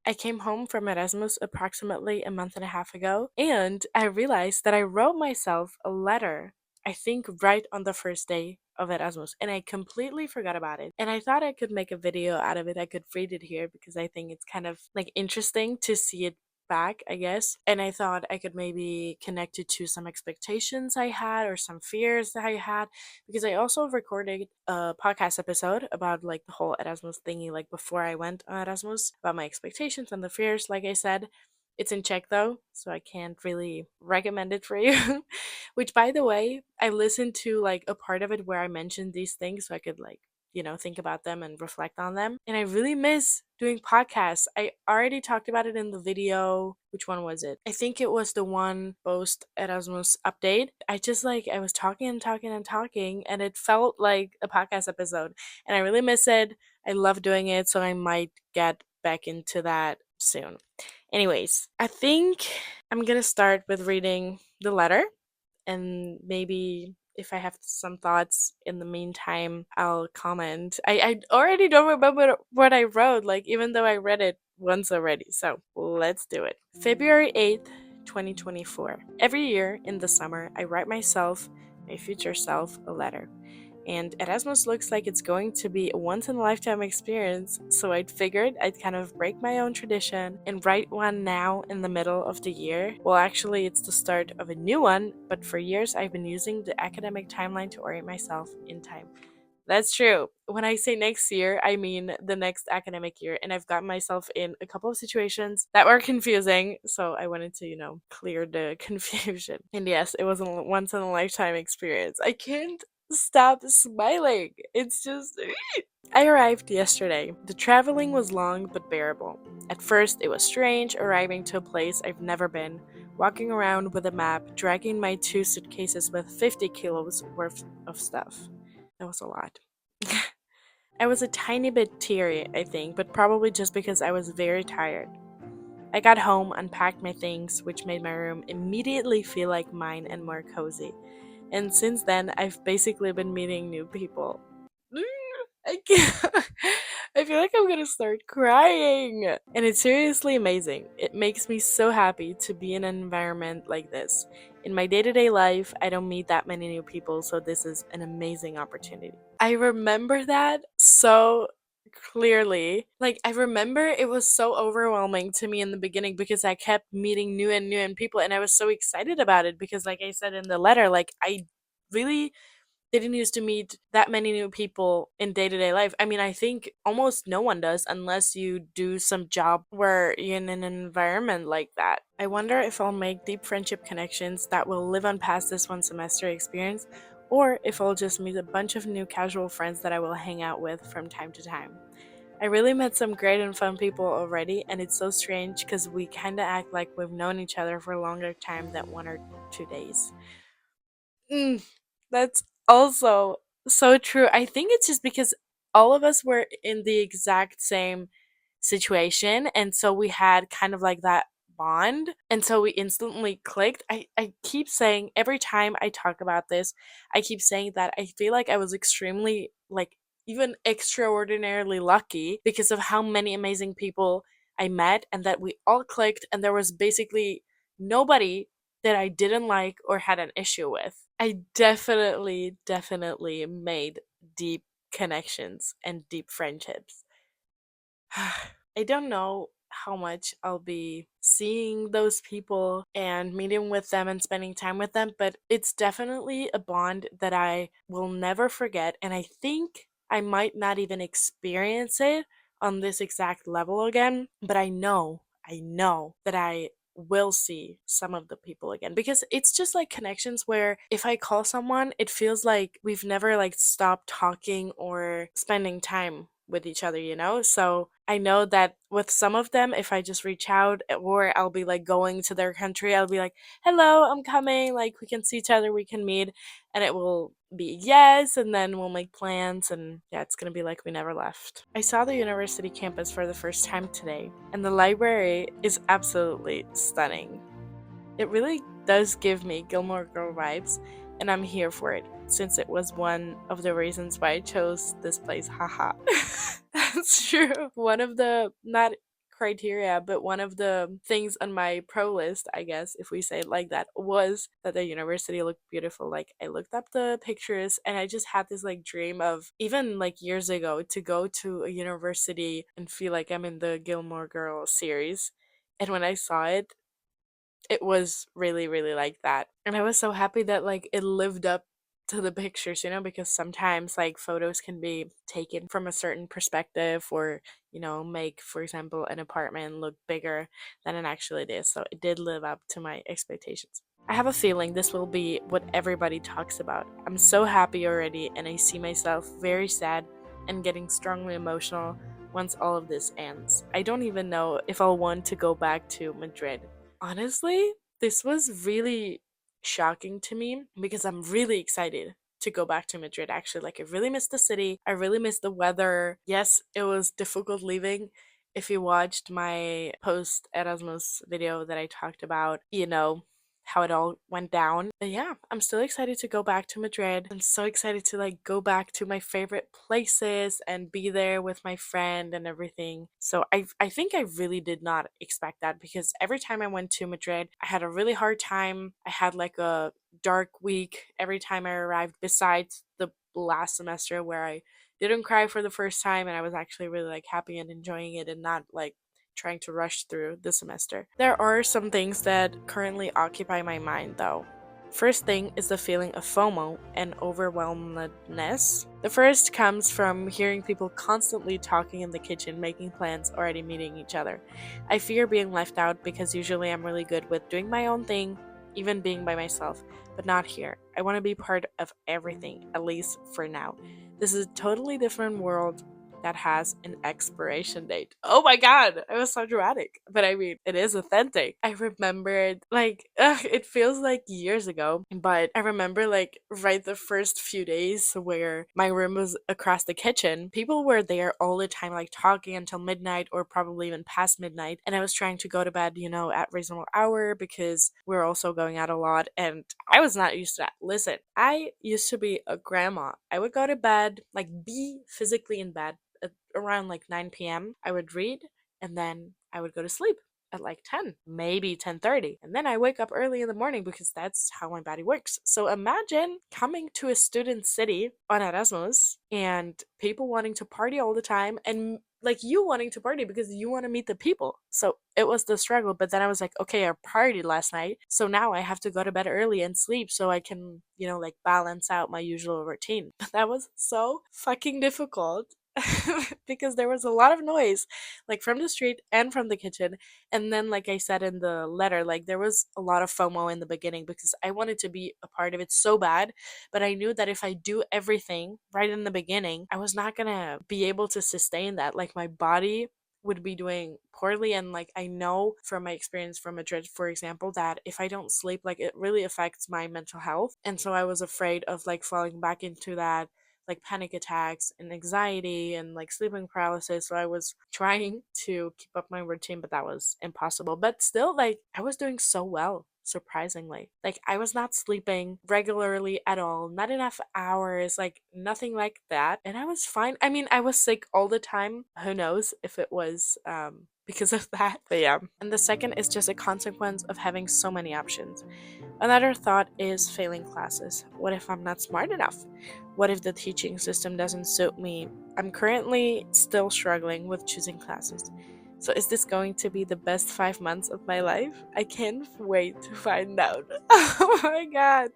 I came home from Erasmus approximately a month and a half ago, and I realized that I wrote myself a letter, I think right on the first day of Erasmus, and I completely forgot about it. And I thought I could make a video out of it. I could read it here because I think it's kind of like interesting to see it back, I guess. And I thought I could maybe connect it to some expectations I had or some fears that I had because I also recorded a podcast episode about like the whole Erasmus thingy, like before I went on Erasmus, about my expectations and the fears. Like I said, it's in Czech though, so I can't really recommend it for you. Which, by the way, I listened to like a part of it where I mentioned these things so I could like think about them and reflect on them. And I really miss doing podcasts. I already talked about it in the video. Which one was it? I think it was the one post Erasmus update. I was talking and talking and talking, and it felt like a podcast episode. And I really miss it. I love doing it, so I might get back into that soon. Anyways, I think I'm gonna start with reading the letter, and maybe if I have some thoughts in the meantime, I'll comment. I already don't remember what I wrote, like, even though I read it once already. So let's do it. February 8th, 2024. Every year in the summer, I write myself, my future self, a letter. And Erasmus looks like it's going to be a once in a lifetime experience, so I figured I'd kind of break my own tradition and write one now in the middle of the year. Well, actually, it's the start of a new one, but for years I've been using the academic timeline to orient myself in time. That's true. When I say next year, I mean the next academic year, and I've gotten myself in a couple of situations that were confusing, so I wanted to, clear the confusion. And yes, it was a once in a lifetime experience. I can't stop smiling. It's just. I arrived yesterday. The traveling was long but bearable. At first, it was strange arriving to a place I've never been, walking around with a map, dragging my 2 suitcases with 50 kilos worth of stuff. That was a lot. I was a tiny bit teary, I think, but probably just because I was very tired. I got home, unpacked my things, which made my room immediately feel like mine and more cozy. And since then, I've basically been meeting new people. I can't. I feel like I'm gonna start crying. And it's seriously amazing. It makes me so happy to be in an environment like this. In my day to day life, I don't meet that many new people, so this is an amazing opportunity. I remember that so clearly. Like, I remember it was so overwhelming to me in the beginning because I kept meeting new and people, and I was so excited about it because, like I said in the letter, like, I really didn't used to meet that many new people in day-to-day life. I mean, I think almost no one does unless you do some job where you're in an environment like that. I wonder if I'll make deep friendship connections that will live on past this one semester experience, or if I'll just meet a bunch of new casual friends that I will hang out with from time to time. I really met some great and fun people already, and it's so strange because we kind of act like we've known each other for a longer time than 1 or 2 days. Mm, that's also so true. I think it's just because all of us were in the exact same situation, and so we had kind of like that bond, and so we instantly clicked. I keep saying every time I talk about this, I keep saying that I feel like I was extremely, like, even extraordinarily lucky because of how many amazing people I met and that we all clicked, and there was basically nobody that I didn't like or had an issue with. I definitely made deep connections and deep friendships. I don't know how much I'll be seeing those people and meeting with them and spending time with them, but it's definitely a bond that I will never forget. And I think I might not even experience it on this exact level again, but I know that I will see some of the people again because it's just like connections where if I call someone, it feels like we've never like stopped talking or spending time with each other. So I know that with some of them, if I just reach out or I'll be like going to their country, I'll be like, hello, I'm coming, like we can see each other, we can meet, and it will be yes, and then we'll make plans, and yeah, it's gonna be like we never left. I saw the university campus for the first time today, and the library is absolutely stunning. It really does give me Gilmore Girl vibes, and I'm here for it, since it was one of the reasons why I chose this place. Haha. That's true. One of the not criteria, but one of the things on my pro list, I guess, if we say it like that, was that the university looked beautiful. Like, I looked up the pictures and I just had this like dream of, even like years ago, to go to a university and feel like I'm in the Gilmore Girls series. And when I saw it, it was really, really like that. And I was so happy that like it lived up to the pictures, because sometimes like photos can be taken from a certain perspective, or, make, for example, an apartment look bigger than it actually is. So it did live up to my expectations. I have a feeling this will be what everybody talks about. I'm so happy already, and I see myself very sad and getting strongly emotional once all of this ends. I don't even know if I'll want to go back to Madrid. Honestly, this was really shocking to me because I'm really excited to go back to Madrid actually. Like, I really miss the city. I really miss the weather. Yes, it was difficult leaving. If you watched my post Erasmus video that I talked about, how it all went down. But yeah, I'm still excited to go back to Madrid. I'm so excited to like go back to my favorite places and be there with my friend and everything. So I think I really did not expect that, because every time I went to Madrid, I had a really hard time. I had like a dark week every time I arrived, besides the last semester where I didn't cry for the first time and I was actually really like happy and enjoying it and not like trying to rush through the semester. There are some things that currently occupy my mind though. First thing is the feeling of FOMO and overwhelmedness. The first comes from hearing people constantly talking in the kitchen, making plans, already meeting each other. I fear being left out because usually I'm really good with doing my own thing, even being by myself, but not here. I want to be part of everything, at least for now. This is a totally different world that has an expiration date. Oh my god, I was so dramatic. But I mean, it is authentic. I remembered, like, it feels like years ago, but I remember, like, right the first few days where my room was across the kitchen, people were there all the time, like, talking until midnight or probably even past midnight. And I was trying to go to bed, at reasonable hour because we're also going out a lot. And I was not used to that. Listen, I used to be a grandma. I would go to bed, like, be physically in bed around like 9 p.m. I would read, and then I would go to sleep at like 10, maybe 10:30. And then I wake up early in the morning because that's how my body works. So imagine coming to a student city on Erasmus and people wanting to party all the time, and like you wanting to party because you want to meet the people. So it was the struggle. But then I was like, okay, I partied last night. So now I have to go to bed early and sleep so I can, like balance out my usual routine. But that was so fucking difficult because there was a lot of noise, like from the street and from the kitchen. And then, like I said in the letter, like there was a lot of FOMO in the beginning because I wanted to be a part of it so bad. But I knew that if I do everything right in the beginning, I was not gonna be able to sustain that. Like, my body would be doing poorly. And like, I know from my experience from Madrid, for example, that if I don't sleep, like it really affects my mental health. And so I was afraid of like falling back into that, like panic attacks and anxiety and like sleeping paralysis. So I was trying to keep up my routine, but that was impossible. But still, like, I was doing so well, surprisingly. Like, I was not sleeping regularly at all, not enough hours, like nothing like that. And I was fine. I mean, I was sick all the time. Who knows if it was because of that. But yeah. And the second is just a consequence of having so many options. Another thought is failing classes. What if I'm not smart enough? What if the teaching system doesn't suit me? I'm currently still struggling with choosing classes. So is this going to be the best 5 months of my life? I can't wait to find out. Oh my god.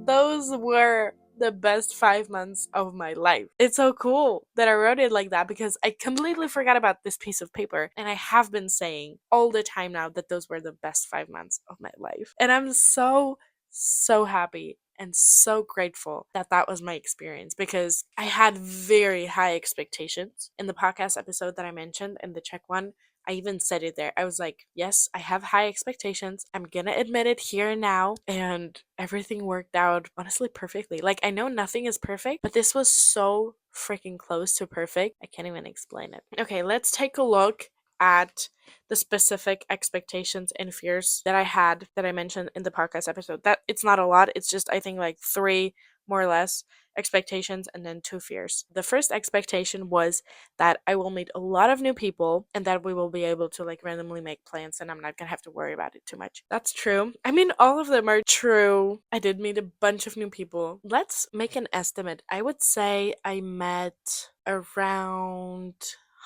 Those were the best 5 months of my life. It's so cool that I wrote it like that because I completely forgot about this piece of paper. And I have been saying all the time now that those were the best 5 months of my life. And I'm so, so happy and so grateful that that was my experience because I had very high expectations. In the podcast episode that I mentioned in the Czech one, I even said it there. I was like, yes, I have high expectations. I'm gonna admit it here and now. And everything worked out honestly perfectly. Like, I know nothing is perfect, but this was so freaking close to perfect. I can't even explain it. Okay, let's take a look at the specific expectations and fears that I had that I mentioned in the podcast episode. That it's not a lot. It's just, I think, like three more or less, expectations and then two fears. The first expectation was that I will meet a lot of new people and that we will be able to like randomly make plans and I'm not gonna have to worry about it too much. That's true. I mean, all of them are true. I did meet a bunch of new people. Let's make an estimate. I would say I met around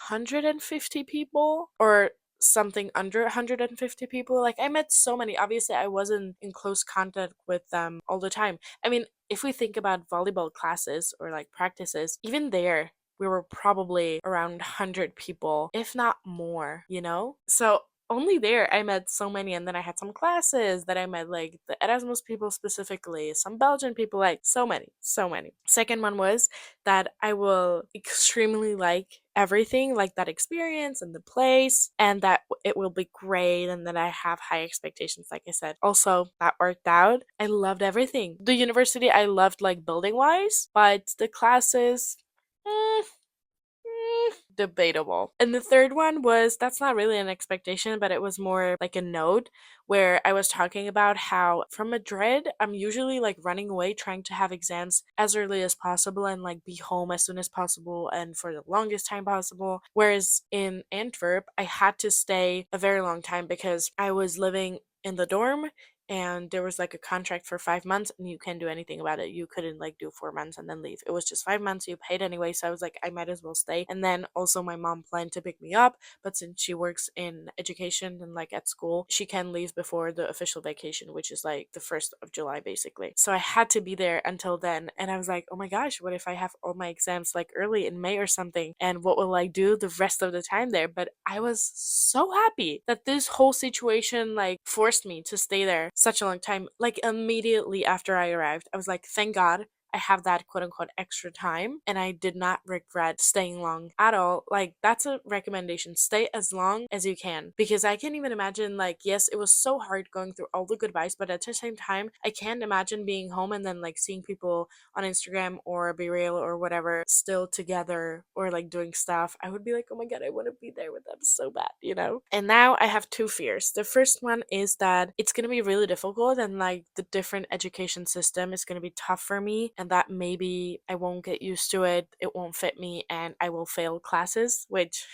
150 people or something under 150 people. Like, I met so many. Obviously, I wasn't in close contact with them all the time. I mean, if we think about volleyball classes or like practices, even there, we were probably around 100 people, if not more, you know? So only there I met so many, and then I had some classes that I met like the Erasmus people specifically, some Belgian people, like so many, so many. Second one was that I will extremely like everything, like that experience and the place, and that it will be great, and that I have high expectations, like I said. Also, that worked out. I loved everything. The university I loved, like building wise, but the classes, mm, debatable. And the third one was that's not really an expectation, but it was more like a note where I was talking about how from Madrid, I'm usually like running away trying to have exams as early as possible and like be home as soon as possible and for the longest time possible. Whereas in Antwerp, I had to stay a very long time because I was living in the dorm and there was like a contract for 5 months and you can't do anything about it. You couldn't like do 4 months and then leave. It was just 5 months. You paid anyway. So I was like, I might as well stay. And then also my mom planned to pick me up, but since she works in education and like at school, she can leave before the official vacation, which is like the 1st of July basically. So I had to be there until then. And I was like, oh my gosh, what if I have all my exams like early in May or something? And what will I do the rest of the time there? But I was so happy that this whole situation like forced me to stay there such a long time. Like immediately after I arrived, I was like, thank God I have that quote unquote extra time and I did not regret staying long at all. Like, that's a recommendation. Stay as long as you can because I can't even imagine, like, yes, it was so hard going through all the goodbyes, but at the same time, I can't imagine being home and then like seeing people on Instagram or Be Real or whatever still together or like doing stuff. I would be like, oh my God, I want to be there with them so bad, you know? And now I have two fears. The first one is that it's going to be really difficult and like the different education system is going to be tough for me and that maybe I won't get used to it, it won't fit me, and I will fail classes, which,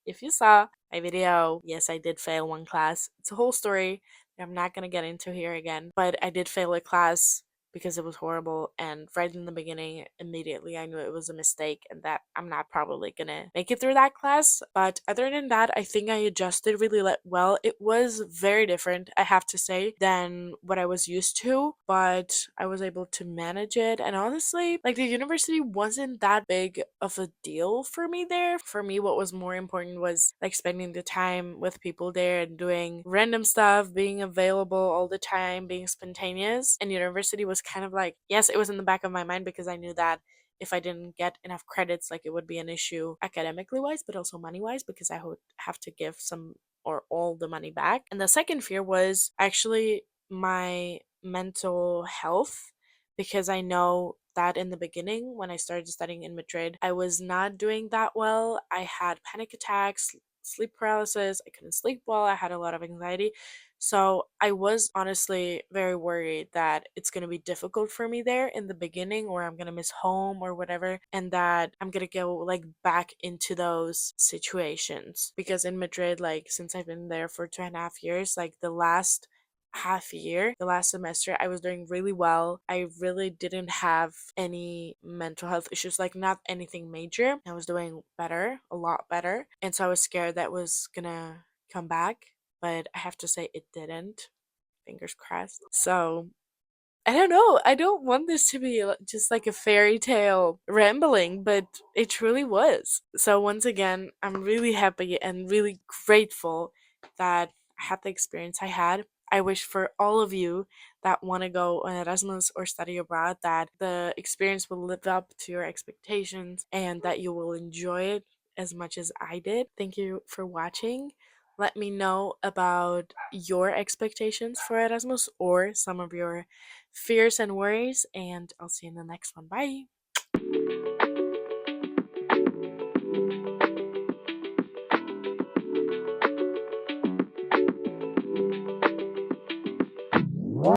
if you saw my video, yes, I did fail one class. It's a whole story that I'm not going to get into here again, but I did fail a class because it was horrible. And right in the beginning, immediately I knew it was a mistake and that I'm not probably gonna make it through that class. But other than that, I think I adjusted really well. It was very different, I have to say, than what I was used to, but I was able to manage it. And honestly, like the university wasn't that big of a deal for me there. For me, what was more important was like spending the time with people there and doing random stuff, being available all the time, being spontaneous. And university was kind of like, yes, it was in the back of my mind because I knew that if I didn't get enough credits, like it would be an issue academically wise, but also money wise because I would have to give some or all the money back. And the second fear was actually my mental health because I know that in the beginning when I started studying in Madrid, I was not doing that well. I had panic attacks, sleep paralysis, I couldn't sleep well, I had a lot of anxiety. So I was honestly very worried that it's going to be difficult for me there in the beginning, or I'm going to miss home or whatever, and that I'm going to go like back into those situations. Because in Madrid, like since I've been there for 2.5 years, like the last half year, the last semester, I was doing really well. I really didn't have any mental health issues, like not anything major. I was doing better, a lot better. And so I was scared that was gonna come back, but I have to say it didn't. Fingers crossed. So I don't know. I don't want this to be just like a fairy tale rambling, but it truly was. So once again, I'm really happy and really grateful that I had the experience I had. I wish for all of you that want to go on Erasmus or study abroad that the experience will live up to your expectations and that you will enjoy it as much as I did. Thank you for watching. Let me know about your expectations for Erasmus or some of your fears and worries, and I'll see you in the next one. Bye.